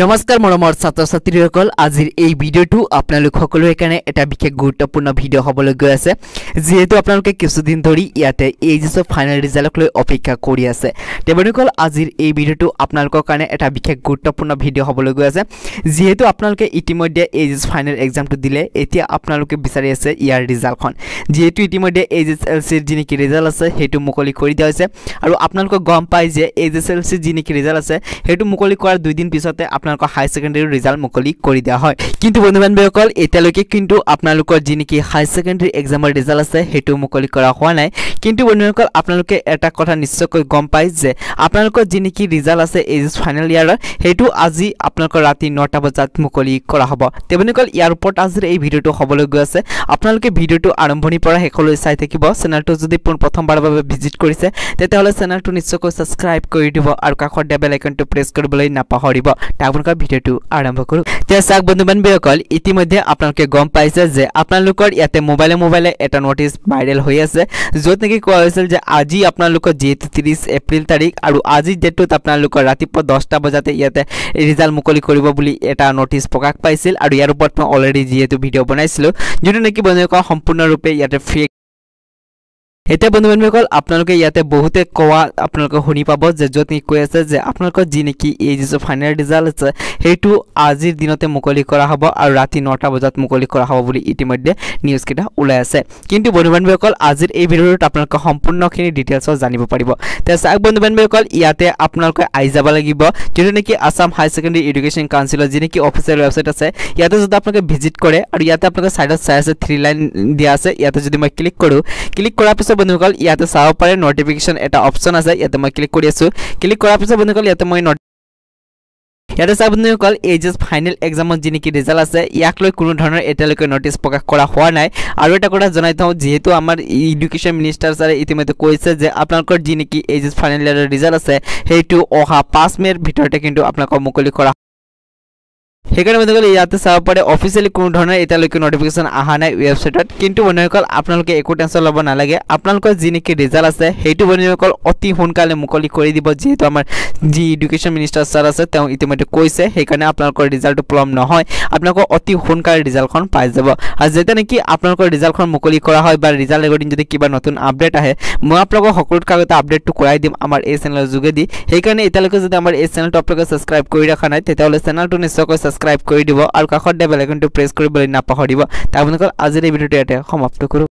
নমস্কাৰ মৰমৰ ছাত্ৰ ছাত্ৰীসকল আজিৰ এই ভিডিঅটো আপোনালোক সকলোৰে কাৰণে এটা বিশেষ গুৰুত্বপূৰ্ণ ভিডিঅ হ'বলৈ গৈ আছে যেহেতু আপোনালোকে কিছুদিন ধৰি ইয়াতে এইচএছ ফাইনেল ৰিজাল্টক লৈ অপেক্ষা কৰি আছে তেবনিকল আজিৰ এই ভিডিঅটো আপোনালোকৰ কাৰণে এটা বিশেষ গুৰুত্বপূৰ্ণ ভিডিঅ হ'বলৈ গৈ আছে যেহেতু আপোনালোকে ইতিমধ্যে এইচএছ ফাইনেল এক্সামটো দিলে এতিয়া আপোনালোকে বিচাৰি আছে ইয়াৰ ৰিজাল্টখন যেহেতু ইতিমধ্যে এইচএছএলসিৰ যিনিকি ৰিজাল্ট আছে হেতু মুকলি কৰি দিয়া হৈছে আৰু আপোনালোকে গম পাই যে এইচএছএলসিৰ যিনিকি ৰিজাল্ট আছে হেতু মুকলি কৰাৰ 2 দিন পিছতে আপোনালোকৰ হাই সেকেন্ডাৰী ৰিজাল্ট মুকলি কৰি দিয়া হয় কিন্তু বন্ধু-বান্ধৱীসকল এতিয়ালৈকে কিন্তু আপোনালোকৰ যিনিকি হাই সেকেন্ডাৰী এক্সামৰ ৰিজাল্ট আছে হেতু মুকলি কৰা হোৱা নাই কিন্তু বন্ধুসকল আপোনালোকে এটা কথা নিশ্চয়কৈ গম পাই যে আপোনালোকৰ যিনিকি ৰিজাল্ট আছে এইচএছ ফাইনেল ইয়াৰৰ হেতু আজি আপোনালোকৰ ৰাতি 9টা বজাত মুকলি কৰা হ'ব তেবনিকল ইয়াৰ ওপৰত আজিৰ এই ভিডিঅটো হ'বলৈ গৈ আছে আপোনালোকে ভিডিঅটো আৰম্ভণিৰ পৰা শেষলৈ চাই থাকিব চেনেলটো যদি প্ৰথমবাৰৰ বাবে ভিজিট কৰিছে তেতিয়াহলে চেনেলটো নিশ্চয়কৈ সাবস্ক্ৰাইব কৰি দিব আৰু কাষৰ বেল আইকনটো প্ৰেছ কৰিবলৈ নাপাহৰিব আপোনালোকৰ ভিডিঅটো আৰম্ভ কৰো তে চাক বন্ধু-বান্ধৱীসকল ইতিমধ্যে আপোনালোকে গম পাইছে যে আপোনালোকৰ ইয়াতে মোবাইলে এটা নোটিস ভাইৰেল হৈ আছে যত নেকি কোৱা হৈছিল যে আজি আপোনালোকৰ যেহেতু 30 এপ্ৰিল তাৰিখ আৰু আজি ডেটত আপোনালোকৰ ৰাতিপুৱা 10টা বজাতে ইয়াতে ৰিজাল্ট মুকলি কৰিব বুলি এটা নোটিস প্ৰকাশ পাইছিল আৰু ইয়াৰ ওপৰত মই অলৰেডি যেহেতু ভিডিঅ বনাইছিলো যেটো নেকি বন্ধুসকল সম্পূৰ্ণৰূপে ইয়াতে ফেক এটা বন্ধু-বান্ধৱীসকল আপোনালোকে ইয়াতে বহুতে কোৱা আপোনালোকে শুনি পাব যে যত নেকি কৈ আছে যে আপোনালোকৰ যি নেকি এইচএছ ফাইনেল ৰিজাল্ট আছে হেতু আজিৰ দিনতে মুকলি কৰা হ'ব আৰু ৰাতি 9টা বজাত মুকলি কৰা হ'ব বুলি ইতিমধ্যে নিউজ কিটা ওলাই আছে কিন্তু বন্ধু-বান্ধৱীসকল আজিৰ এই ভিডিঅ'টোত আপোনালোকে সম্পূৰ্ণখিনি ডিটেইলছ জানিব পাৰিব তে চাক বন্ধু-বান্ধৱীসকল ইয়াতে আপোনালোকে আই যাব লাগিব যেটো নেকি আসাম হাই সেকেন্ডাৰী এডুকেশ্যন কাউন্সিলৰ যি নেকি অফিচিয়েল ওয়েবসাইট আছে ইয়াতে যদি আপোনালোকে ভিজিট কৰে আৰু ইয়াতে আপোনালোকে সাইডত চাই আছে 3 লাইন দিয়া আছে ইয়াতে যদি মই ক্লিক কৰো ক্লিক কৰাৰ পিছত বন্ধুসকল ইয়াতে চাও পাৰে নোটিফিকেশন এটা অপচন আছে ইয়াতে মই ক্লিক কৰি আছো ক্লিক কৰাৰ পিছত বন্ধুসকল ইয়াতে মই ইয়াতে চাব বন্ধুসকল এইচএছ ফাইনেল এক্সামৰ যিনিকি ৰিজাল্ট আছে ইয়াক লৈ কোনো ধৰণৰ এতিয়ালৈকে নোটিস প্ৰকাশ কৰা হোৱা নাই আৰু এটা কথা জনাই থওঁ যেহেতু আমাৰ এডুকেশ্যন মিনিষ্টাৰ ছাৰে ইতিমধ্যে কৈছে যে আপোনালোকৰ যিনিকি এইচএছ ফাইনেল ৰিজাল্ট আছে হেতু অহা 5 মেৰ ভিতৰতে কিন্তু আপোনালোকৰ মুকলি কৰা হেকাৰণে বন্ধুসকল ইয়াতে চাব পাৰে অফিচিয়ালি কোনো ধৰণৰ এতিয়ালৈকে নোটিফিকেশন আহা নাই ওয়েবসাইটত কিন্তু বন্ধুসকল আপোনালোকে একো টেনচন ল'ব নালাগে আপোনালোকৰ যিনিকি ৰিজাল্ট আছে হেতু বন্ধুসকল অতি সোনকালে মুকলি কৰি দিব যেহেতু আমাৰ যি এডুকেশ্যন মিনিষ্টাৰ ছাৰ আছে তেওঁ ইতিমধ্যে কৈছে হেকাৰণে আপোনালোকৰ ৰিজাল্টটো পলম নহয় আপোনালোকৰ অতি সোনকালে ৰিজাল্টখন পাই যাব আৰু যেটা নেকি আপোনালোকৰ ৰিজাল্টখন মুকলি কৰা হয় বা ৰিজাল্ট ৰেকৰ্ডিং যদি কিবা নতুন আপডেট আহে মই আপোনালোকক সকলোত কাগতে আপডেটটো কৰাই দিম আমাৰ এই চেনেলৰ যোগেদি হেকাৰণে এতিয়ালৈকে যদি আমাৰ এই চেনেলটো আপোনালোকে সাবস্ক্ৰাইব কৰি ৰাখা নাই তেতিয়াহলে চেনেলটো নিশ্চয়কৈ সাবস্ক্ৰাইব কৰি দিব আৰু কাষৰ বেল আইকনটো প্ৰেছ কৰিবলৈ নাপাহৰিব তাৰ বন্ধুসকল আজিৰ এই ভিডিঅ'টো ইয়াতে সমাপ্ত কৰো